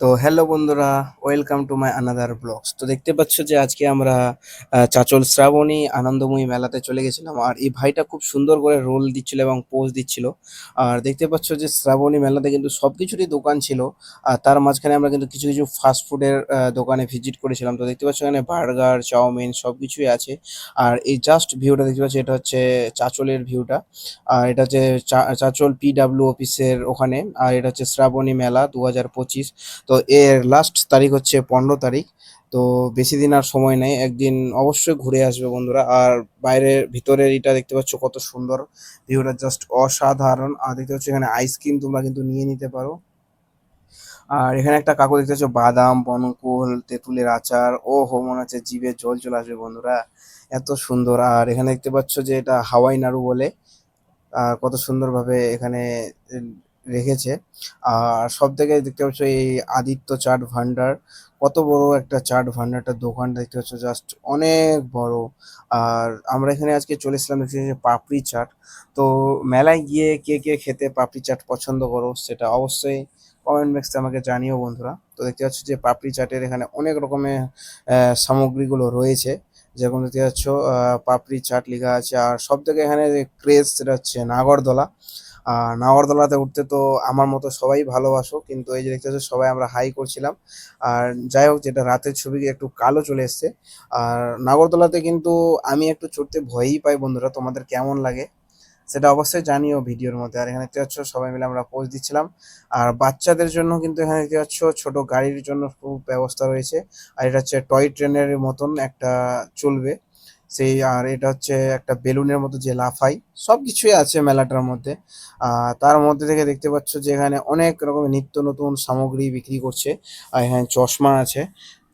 তো হ্যালো বন্ধুরা, welcome to my another blogs. তো দেখতে পাচ্ছ যে আজকে আমরা চাচল শ্রাবণী আনন্দময়ী মেলাতে চলে গেছিলাম। আর এই ভাইটা খুব সুন্দর করে রোল দিচ্ছিল এবং পোজ দিচ্ছিল। আর দেখতে পাচ্ছ যে শ্রাবণী মেলাতে কিন্তু সব কিছুরই দোকান ছিল। আর তার মাঝখানে আমরা কিন্তু কিছু কিছু ফাস্ট ফুডের দোকানে ভিজিট করেছিলাম। তো দেখতে পাচ্ছ এখানে বার্গার, চাউমিন সব কিছুই আছে। আর এই জাস্ট ভিউটা দেখতে পাচ্ছি, এটা হচ্ছে চাচলের ভিউটা। আর এটা হচ্ছে চাচল পিডাব্লিউ অফিসের ওখানে। আর এটা হচ্ছে শ্রাবণী মেলা 2025। তো এর লাস্ট তারিখ হচ্ছে 15 তারিখ। তো বেশি দিন আর সময় নেই, একদিন অবশ্যই ঘুরে আসবে বন্ধুরা। আর বাইরের ভিতরের এটা দেখতে পাচ্ছ কত সুন্দর, ভিউটা জাস্ট অসাধারণ। আর দেখতে পাচ্ছ এখানে আইসক্রিম তোমরা কিন্তু নিয়ে নিতে পারো। আর এখানে একটা কাকু দেখতে পাচ্ছ বাদাম, বনকুল, তেঁতুলের আচার। ও হো, মনে হচ্ছে জিভে জল চলে আসবে বন্ধুরা, এত সুন্দর। আর এখানে দেখতে পাচ্ছ যে এটা হাওয়াই নাড়ু বলে। কত সুন্দরভাবে এখানে উম, রেখেছে। আর সব থেকে দেখতে পাচ্ছ এই আদিত্য চাট ভান্ডার, কত বড় একটা চাট ভান্ডারটার দোকান দেখতে পাচ্ছ, জাস্ট অনেক বড়। আর আমরা এখানে আজকে চলেছিলাম দেখছি যে পাপড়ি চাট। তো মেলায় গিয়ে কে কে খেতে পাপড়ি চাট পছন্দ করো সেটা অবশ্যই কমেন্ট বক্সে আমাকে জানিও বন্ধুরা। তো দেখতে পাচ্ছ যে পাপড়ি চাটের এখানে অনেক রকমের সামগ্রীগুলো রয়েছে। যেরকম দেখতে পাচ্ছ পাপড়ি চাট লেখা আছে। আর সব থেকে এখানে ক্রেজ সেটা হচ্ছে নাগরদোলা। আর নাগরদোলাতে উঠতে তো আমার মতো সবাই ভালোবাসো, কিন্তু এই যে দেখতে পাচ্ছ সবাই আমরা হাই করছিলাম। আর যাই হোক, যেটা রাতের ছবি একটু কালো চলে এসছে। আর নাগরদোলাতে কিন্তু আমি একটু চড়তে ভয়ই পাই বন্ধুরা, তোমাদের কেমন লাগে সেটা অবশ্যই জানিও ভিডিওর মধ্যে। আর এখানে দেখতে পাচ্ছ সবাই মিলে আমরা পোজ দিচ্ছিলাম। আর বাচ্চাদের জন্য কিন্তু এখানে দেখতে পাচ্ছ ছোট গাড়ির জন্য খুব ব্যবস্থা রয়েছে। আর এটা হচ্ছে টয় ট্রেনের মতন একটা চলবে সেই। আর এটা হচ্ছে একটা বেলুনের মতো যে লাফাই, সব কিছুই আছে মেলাটার মধ্যে। তার মধ্যে থেকে দেখতে পাচ্ছ যে এখানে অনেক রকমের নিত্য নতুন সামগ্রী বিক্রি করছে। আর এখানে চশমা আছে।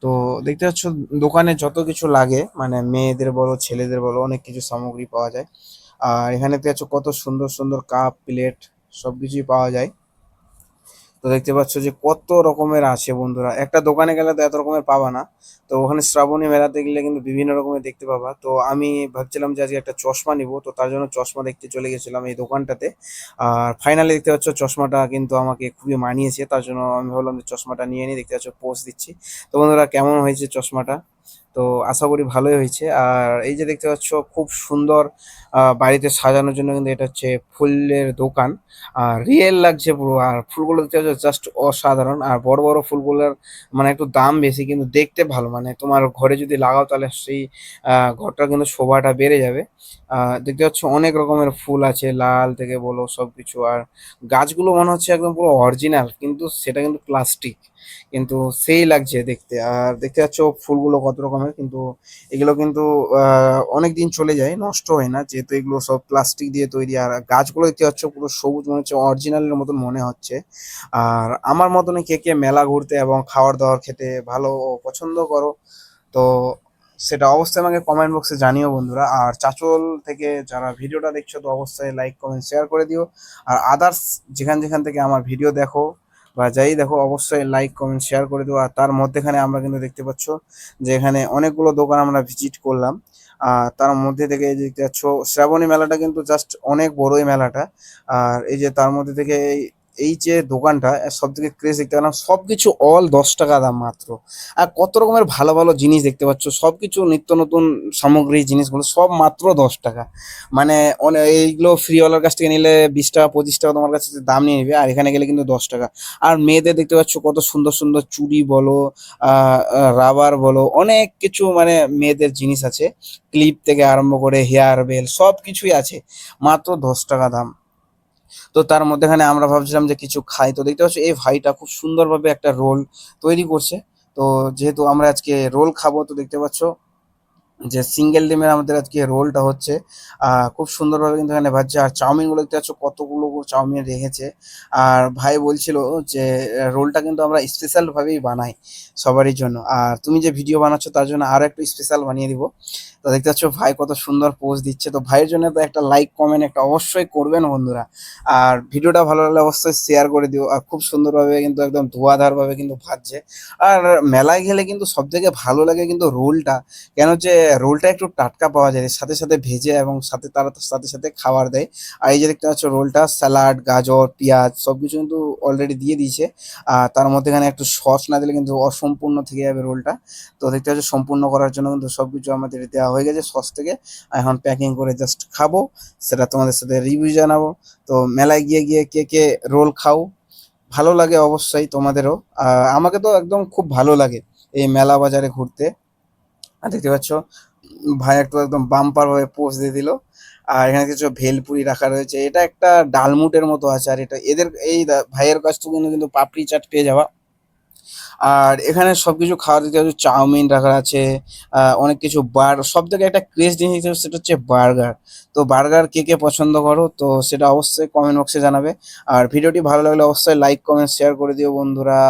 তো দেখতে পাচ্ছ দোকানে যত কিছু লাগে, মানে মেয়েদের বলো ছেলেদের বলো, অনেক কিছু সামগ্রী পাওয়া যায়। আর এখানে দেখতে পাচ্ছ কত সুন্দর সুন্দর কাপ প্লেট সবকিছুই পাওয়া যায়। তো দেখতে পাচ্ছ যে কত রকমের আছে বন্ধুরা, একটা দোকানে গেলে তো এত রকমের পাবা না। তো ওখানে শ্রাবণী মেলাতে গেলে কিন্তু বিভিন্ন রকমের দেখতে পাবা। তো আমি ভাবছিলাম যে আজকে একটা চশমা নিব, তো তার জন্য চশমা দেখতে চলে গেছিলাম এই দোকানটাতে। আর ফাইনালি দেখতে পাচ্ছ চশমাটা কিন্তু আমাকে খুবই মানিয়েছে, তার জন্য আমি ভাবলাম যে চশমাটা নিয়ে নিই। দেখতে পাচ্ছ পোজ দিচ্ছি। তো বন্ধুরা, কেমন হয়েছে চশমাটা? তো আশা করি ভালোই হয়েছে। আর এই যে দেখতে পাচ্ছ খুব সুন্দর, বাড়িতে সাজানোর জন্য কিন্তু এটা হচ্ছে ফুলের দোকান। আর রিয়েল লাগছে পুরো। আর ফুলগুলো দেখতে পাচ্ছ জাস্ট অসাধারণ। আর বড় বড় ফুলগুলোর মানে একটু দাম বেশি, কিন্তু দেখতে ভালো। মানে তোমার ঘরে যদি লাগাও তাহলে সেই ঘরটার কিন্তু শোভাটা বেড়ে যাবে। দেখতে পাচ্ছ অনেক রকমের ফুল আছে, লাল থেকে বলো সবকিছু। আর গাছগুলো মনে হচ্ছে একদম পুরো অরিজিনাল, কিন্তু সেটা কিন্তু প্লাস্টিক, কিন্তু সেই লাগছে দেখতে। আর দেখতে পাচ্ছ ফুলগুলো কত রকমের, কিন্তু এগুলো কিন্তু অনেক দিন চলে যায়, নষ্ট হয় না, যেহেতু এগুলো সব প্লাস্টিক দিয়ে তৈরি। আর গাছগুলো দেখতে পাচ্ছ পুরো সবুজ, মনে হচ্ছে অরিজিনালের মতন মনে হচ্ছে। আর আমার মতনই কে কে মেলা ঘুরতে এবং খাবার দাবার খেতে ভালো ও পছন্দ করো, তো সেটা অবশ্যই আমাকে কমেন্ট বক্সে জানিও বন্ধুরা। আর চাচল থেকে যারা ভিডিওটা দেখছো তো অবশ্যই লাইক কমেন্ট শেয়ার করে দিও। আর আদার্স যেখান যেখান থেকে আমার ভিডিও দেখো বা যাই দেখো, অবশ্যই লাইক কমেন্ট শেয়ার করে দিও। আর তার মধ্যেখানে আমরা কিন্তু দেখতে পাচ্ছ যে এখানে অনেকগুলো দোকান আমরা ভিজিট করলাম। তার মধ্যে থেকে এই যে দেখতে পাচ্ছ শ্রাবণী মেলাটা কিন্তু জাস্ট অনেক বড় এই মেলাটা। আর এই যে তার মধ্যে থেকে এই যে দোকানটা সব থেকে ক্রেজ দেখতে পেলাম, সবকিছু অল 10 টাকা দাম মাত্র। আর কত রকমের ভালো ভালো জিনিস দেখতে পাচ্ছ, সবকিছু নিত্য নতুন সামগ্রী জিনিসগুলো সব মাত্র 10 টাকা। মানে এইগুলো ফ্রিওয়ালার কাছ থেকে নিলে 20 টাকা 25 টাকা তোমার কাছে দাম নিয়ে নেবে, আর এখানে গেলে কিন্তু 10 টাকা। আর মেয়েদের দেখতে পাচ্ছ কত সুন্দর সুন্দর চুড়ি বলো, রাবার বলো, অনেক কিছু মানে মেয়েদের জিনিস আছে। ক্লিপ থেকে আরম্ভ করে হেয়ার বেল সব কিছুই আছে, মাত্র 10 টাকা দাম। তো তার মধ্যেখানে আমরা ভাবছিলাম যে কিছু খাই। তো দেখতে পাচ্ছ এই ভাইটা খুব সুন্দরভাবে একটা রোল তৈরি করছে। তো যেহেতু আমরা আজকে রোল খাবো, তো দেখতে পাচ্ছ যে সিঙ্গেল ডিমের আমাদের আজকে রোলটা হচ্ছে। খুব সুন্দরভাবে কিন্তু এখানে ভাজছে। আর চাউমিনগুলো দেখতে পাচ্ছ কতগুলো চাউমিন রেখেছে। আর ভাই বলছিল যে রোলটা কিন্তু আমরা স্পেশাল ভাবেই বানাই সবারই জন্য। আর তুমি যে ভিডিও বানাচ্ছ তার জন্য আরো একটু স্পেশাল বানিয়ে দিব। তো দেখতে পাচ্ছ ভাই কত সুন্দর পোজ দিচ্ছে। তো ভাইয়ের জন্য তো একটা লাইক কমেন্ট একটা অবশ্যই করবেন বন্ধুরা। আর ভিডিওটা ভালো লাগলে অবশ্যই শেয়ার করে দিও। আর খুব সুন্দরভাবে কিন্তু একদম ধোঁয়াধার ভাবে কিন্তু ভাজছে। আর মেলায় গেলে কিন্তু সব থেকে ভালো লাগে কিন্তু রোলটা, কেন যে রোলটা একটু টাটকা পাওয়া যায়, সাথে সাথে ভেজে এবং সাথে তার সাথে সাথে খাবার দেয়। আর এই যে দেখতে পাচ্ছ রোলটা স্যালাড গাজর পেঁয়াজ সবকিছু কিন্তু অলরেডি দিয়ে দিয়েছে। আর তার মধ্যেখানে একটু সস না দিলে কিন্তু অসম্পূর্ণ থেকে যাবে রোলটা। তো দেখতে পাচ্ছ সম্পূর্ণ করার জন্য কিন্তু সবকিছু আমাদের দেওয়া হয়ে গেছে সস থেকে। এখন প্যাকিং করে জাস্ট খাবো, সেটা তোমাদের সাথে রিভিউ জানাবো। তো মেলায় গিয়ে গিয়ে কে কে রোল খাও, ভালো লাগে অবশ্যই তোমাদেরও। আমাকে তো একদম খুব ভালো লাগে এই মেলা বাজারে ঘুরতে। আর দেখতে পাচ্ছ ভাই একটু একদম বাম্পার ভাবে পোজ দিয়ে দিল। আর এখানে কিছু ভেলপুরি রাখা রয়েছে, এটা একটা ডালমুটের মতো আছে। আর এটা এদের এই ভাইয়ের কাছ থেকে কিন্তু কিন্তু পাপড়ি চাট পেয়ে যাওয়া। আর এখানে সবকিছু খাওয়া দিতে হচ্ছে, চাউমিন রাখা আছে, অনেক কিছু সব থেকে একটা ক্রেজ জিনিস হিসেবে সেটা হচ্ছে বার্গার। তো বার্গার কে কে পছন্দ করো তো সেটা অবশ্যই কমেন্ট বক্সে জানাবে। আর ভিডিওটি ভালো লাগলে অবশ্যই লাইক কমেন্ট শেয়ার করে দিও বন্ধুরা।